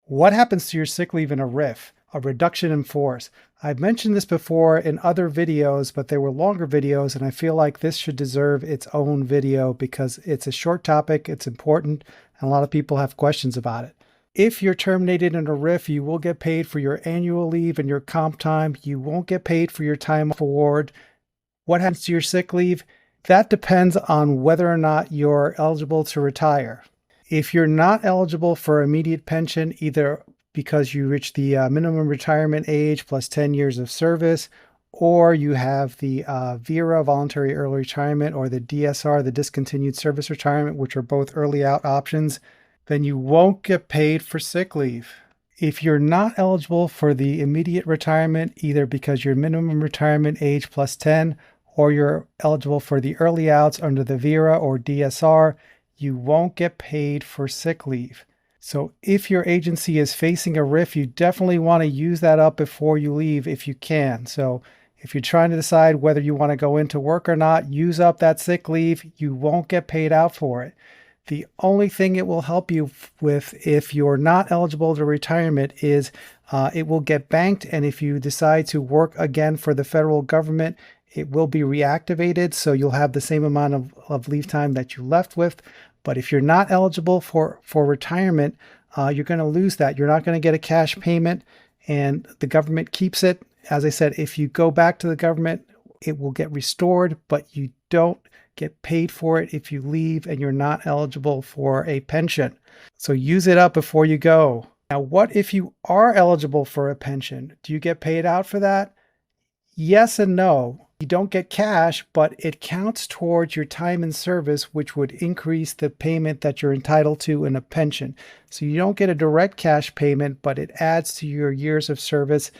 What happens to your sick leave in a RIF, a reduction in force? I've mentioned this before in other videos, but they were longer videos, and I feel like this should deserve its own video because it's a short topic, it's important, and a lot of people have questions about it. If you're terminated in a RIF, you will get paid for your annual leave and your comp time. You won't get paid for your time off award. What happens to your sick leave? That depends on whether or not you're eligible to retire. If you're not eligible for immediate pension, either because you reach the minimum retirement age plus 10 years of service, or you have the VERA, voluntary early retirement, or the DSR, the discontinued service retirement, which are both early out options, then you won't get paid for sick leave. If you're not eligible for the immediate retirement, either because your minimum retirement age plus 10, or you're eligible for the early outs under the VERA or DSR, you won't get paid for sick leave. So if your agency is facing a RIF, you definitely want to use that up before you leave if you can. So if you're trying to decide whether you want to go into work or not, use up that sick leave. You won't get paid out for it. The only thing it will help you with if you're not eligible to retirement is it will get banked. And if you decide to work again for the federal government, it will be reactivated. So you'll have the same amount of leave time that you left with. But if you're not eligible for retirement, you're going to lose that. You're not going to get a cash payment, and the government keeps it. As I said, if you go back to the government, it will get restored, but you don't get paid for it if you leave and you're not eligible for a pension. So use it up before you go. Now, what if you are eligible for a pension? Do you get paid out for that? Yes and no. You don't get cash, but it counts towards your time in service, which would increase the payment that you're entitled to in a pension. So you don't get a direct cash payment, but it adds to your years of service,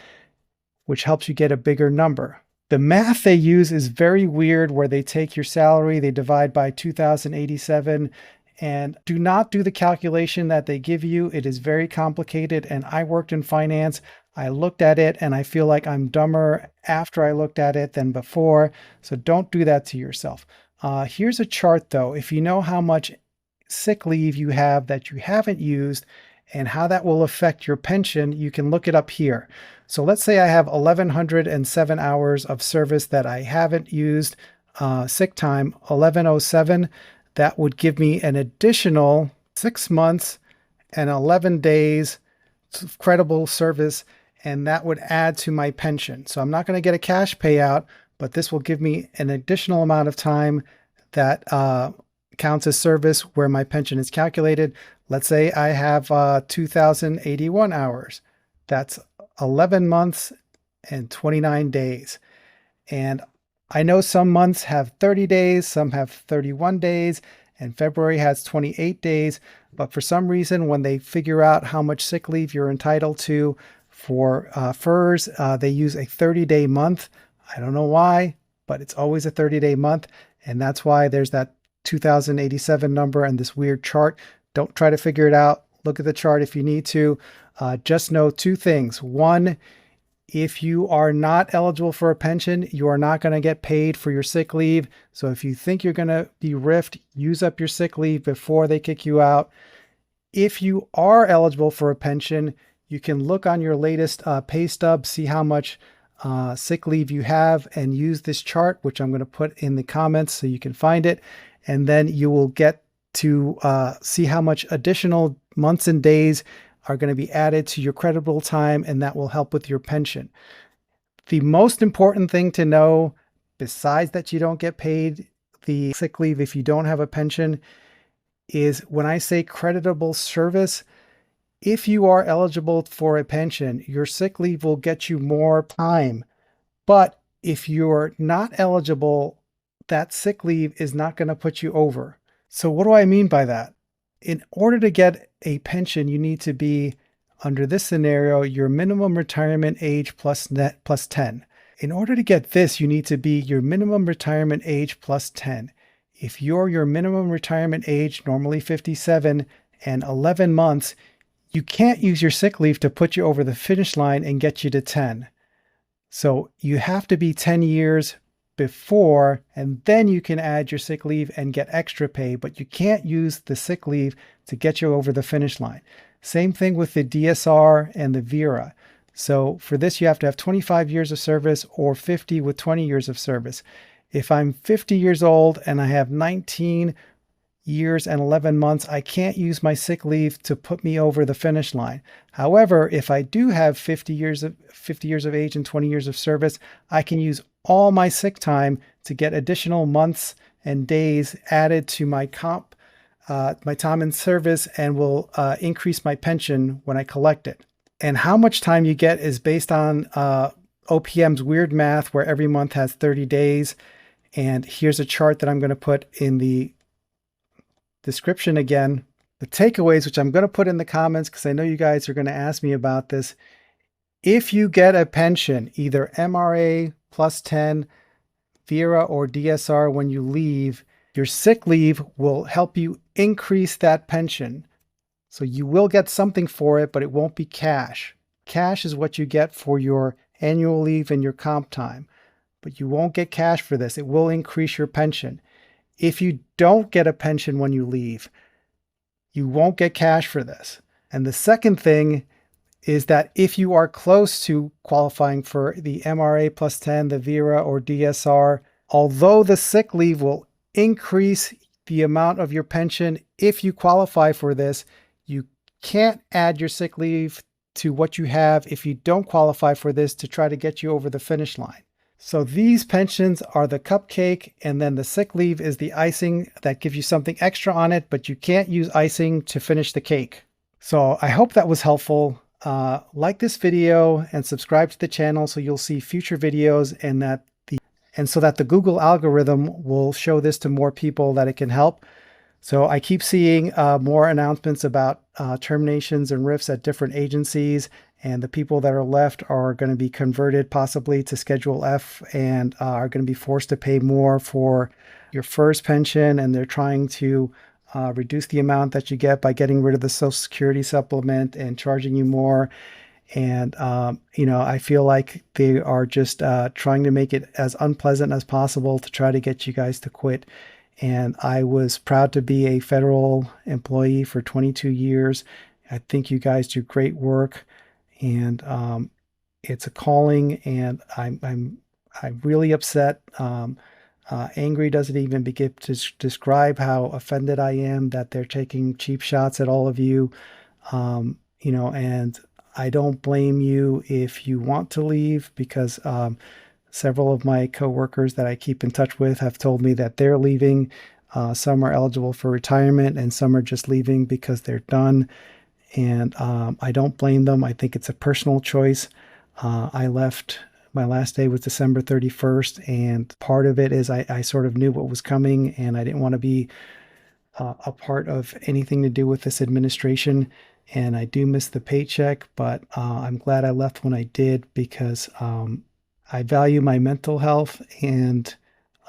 which helps you get a bigger number. The math they use is very weird, where they take your salary, they divide by 2,087, and do not do the calculation that they give you. It is very complicated, and I worked in finance. I looked at it and I feel like I'm dumber after I looked at it than before. So don't do that to yourself. Here's a chart though. If you know how much sick leave you have that you haven't used and how that will affect your pension, you can look it up here. So let's say I have 1,107 hours of service that I haven't used sick time, 1,107. That would give me an additional 6 months and 11 days of credible service, and that would add to my pension. So I'm not going to get a cash payout, but this will give me an additional amount of time that counts as service where my pension is calculated. Let's say I have 2,081 hours. That's 11 months and 29 days. And I know some months have 30 days, some have 31 days, and February has 28 days. But for some reason, when they figure out how much sick leave you're entitled to for FERS, they use a 30-day month. I don't know why, but it's always a 30-day month. And that's why there's that 2,087 number and this weird chart. Don't try to figure it out. Look at the chart if you need to. Just know two things. One, if you are not eligible for a pension, you are not going to get paid for your sick leave. So if you think you're going to be RIF'd, use up your sick leave before they kick you out. If you are eligible for a pension, you can look on your latest pay stub, see how much sick leave you have, and use this chart, which I'm going to put in the comments so you can find it. And then you will get to see how much additional months and days are going to be added to your creditable time, and that will help with your pension. The most important thing to know, besides that you don't get paid the sick leave if you don't have a pension, is when I say creditable service, if you are eligible for a pension, your sick leave will get you more time. But if you're not eligible, that sick leave is not going to put you over. So what do I mean by that? In order to get a pension, you need to be, under this scenario, your minimum retirement age plus 10. In order to get this, you need to be your minimum retirement age plus 10. If you're your minimum retirement age, normally 57, and 11 months, you can't use your sick leave to put you over the finish line and get you to 10. So you have to be 10 years before, and then you can add your sick leave and get extra pay, but you can't use the sick leave to get you over the finish line. Same thing with the DSR and the VERA. So for this, you have to have 25 years of service or 50 with 20 years of service. If I'm 50 years old and I have 19 years and 11 months, I can't use my sick leave to put me over the finish line. However, if I do have 50 years of age and 20 years of service, I can use all my sick time to get additional months and days added to my my time in service, and will increase my pension when I collect it. And how much time you get is based on OPM's weird math, where every month has 30 days. And here's a chart that I'm going to put in the description again. The takeaways, which I'm going to put in the comments because I know you guys are going to ask me about this. If you get a pension, either MRA plus 10, VERA, or DSR when you leave, your sick leave will help you increase that pension. So you will get something for it, but it won't be cash. Cash is what you get for your annual leave and your comp time, but you won't get cash for this. It will increase your pension. If you don't get a pension when you leave, you won't get cash for this. And the second thing is that if you are close to qualifying for the MRA plus 10, the VERA, or DSR, although the sick leave will increase the amount of your pension if you qualify for this, you can't add your sick leave to what you have if you don't qualify for this to try to get you over the finish line. So these pensions are the cupcake, and then the sick leave is the icing that gives you something extra on it, but you can't use icing to finish the cake. So I hope that was helpful. Like this video and subscribe to the channel so you'll see future videos, and so that the Google algorithm will show this to more people that it can help. So I keep seeing more announcements about terminations and RIFs at different agencies, and the people that are left are going to be converted possibly to Schedule F and are going to be forced to pay more for your first pension, and they're trying to reduce the amount that you get by getting rid of the Social Security supplement and charging you more. And, I feel like they are just trying to make it as unpleasant as possible to try to get you guys to quit. And I was proud to be a federal employee for 22 years. I think you guys do great work, and it's a calling, and I'm really upset. Angry doesn't even begin to describe how offended I am that they're taking cheap shots at all of you. And I don't blame you if you want to leave, because several of my coworkers that I keep in touch with have told me that they're leaving. Some are eligible for retirement, and some are just leaving because they're done. And I don't blame them. I think it's a personal choice. I left. My last day was December 31st, and part of it is I sort of knew what was coming, and I didn't want to be a part of anything to do with this administration. And I do miss the paycheck, but I'm glad I left when I did, because I value my mental health, and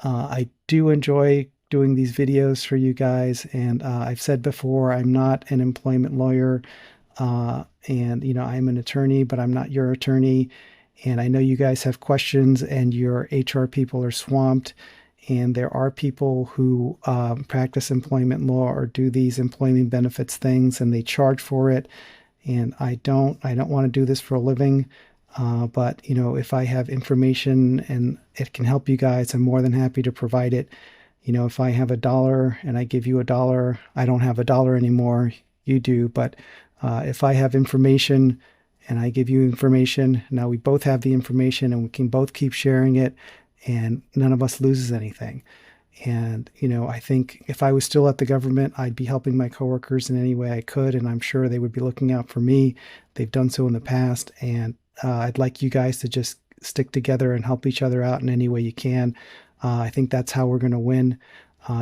I do enjoy doing these videos for you guys. And I've said before, I'm not an employment lawyer, and I'm an attorney, but I'm not your attorney. And I know you guys have questions, and your HR people are swamped. And there are people who practice employment law or do these employment benefits things, and they charge for it. And I don't want to do this for a living. But if I have information and it can help you guys, I'm more than happy to provide it. If I have $1 and I give you $1, I don't have $1 anymore. You do. But if I have information and I give you information, now we both have the information, and we can both keep sharing it, and none of us loses anything. And, I think if I was still at the government, I'd be helping my coworkers in any way I could, and I'm sure they would be looking out for me. They've done so in the past, and I'd like you guys to just stick together and help each other out in any way you can. I think that's how we're going to win.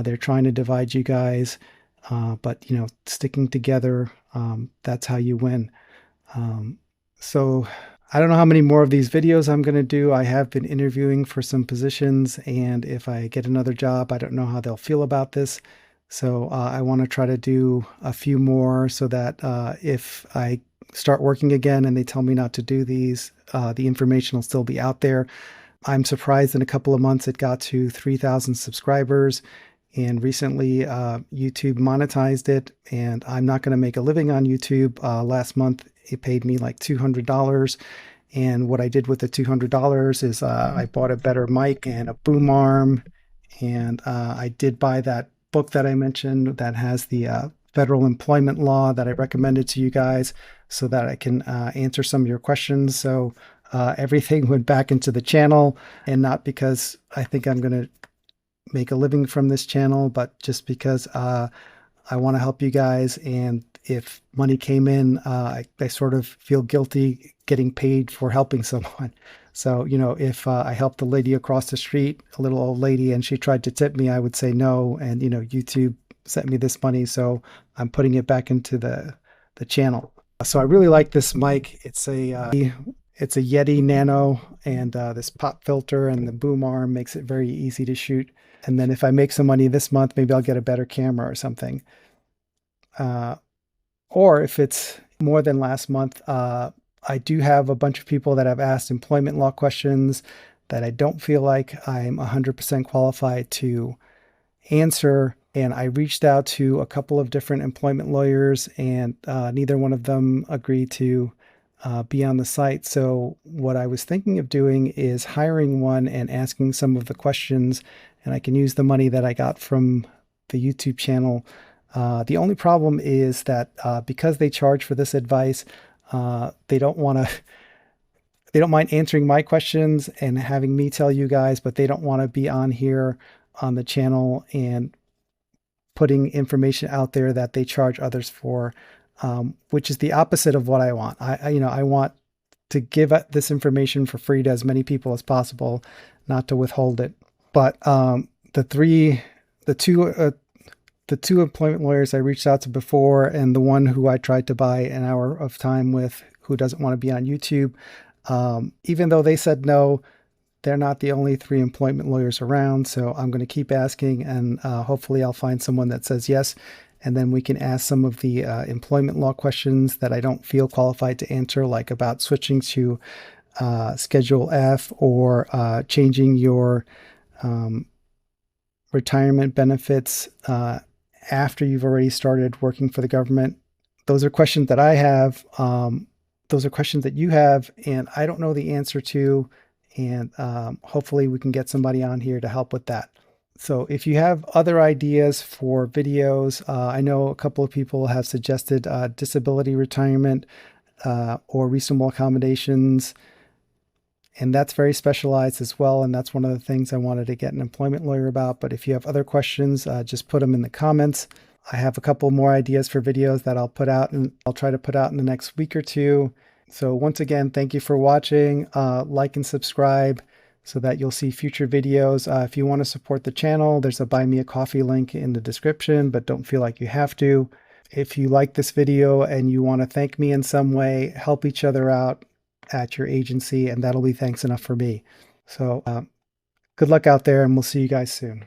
They're trying to divide you guys, but, sticking together, that's how you win. So I don't know how many more of these videos I'm going to do. I have been interviewing for some positions, and if I get another job, I don't know how they'll feel about this. So I want to try to do a few more, so that if I start working again and they tell me not to do these, the information will still be out there. I'm surprised in a couple of months it got to 3,000 subscribers. And recently, YouTube monetized it, and I'm not going to make a living on YouTube. Last month, it paid me like $200. And what I did with the $200 is I bought a better mic and a boom arm. And I did buy that book that I mentioned that has the federal employment law that I recommended to you guys so that I can answer some of your questions. So everything went back into the channel, and not because I think I'm going to make a living from this channel, but just because I want to help you guys. And if money came in, I sort of feel guilty getting paid for helping someone. So, if I helped the lady across the street, a little old lady, and she tried to tip me, I would say no. And, YouTube sent me this money, so I'm putting it back into the channel. So I really like this mic. It's a Yeti Nano, and this pop filter and the boom arm makes it very easy to shoot. And then if I make some money this month, maybe I'll get a better camera or something. Or if it's more than last month, I do have a bunch of people that have asked employment law questions that I don't feel like I'm 100% qualified to answer. And I reached out to a couple of different employment lawyers, and neither one of them agreed to be on the site. So what I was thinking of doing is hiring one and asking some of the questions, and I can use the money that I got from the YouTube channel. The only problem is that because they charge for this advice, they don't mind answering my questions and having me tell you guys, but they don't want to be on here on the channel and putting information out there that they charge others for, which is the opposite of what I want. I want to give this information for free to as many people as possible, not to withhold it. But the two employment lawyers I reached out to before, and the one who I tried to buy an hour of time with, who doesn't want to be on YouTube, even though they said no, they're not the only 3 employment lawyers around. So I'm going to keep asking, and hopefully I'll find someone that says yes. And then we can ask some of the employment law questions that I don't feel qualified to answer, like about switching to Schedule F, or changing your retirement benefits after you've already started working for the government. Those are questions that I have. Those are questions that you have, and I don't know the answer to. And hopefully we can get somebody on here to help with that. So if you have other ideas for videos, I know a couple of people have suggested disability retirement or reasonable accommodations, and that's very specialized as well. And that's one of the things I wanted to get an employment lawyer about. But if you have other questions, just put them in the comments. I have a couple more ideas for videos that I'll put out, and I'll try to put out in the next week or two. So once again, thank you for watching. Like and subscribe so that you'll see future videos. If you want to support the channel, there's a Buy Me a Coffee link in the description, but don't feel like you have to. If you like this video and you want to thank me in some way, help each other out at your agency, and that'll be thanks enough for me. So good luck out there, and we'll see you guys soon.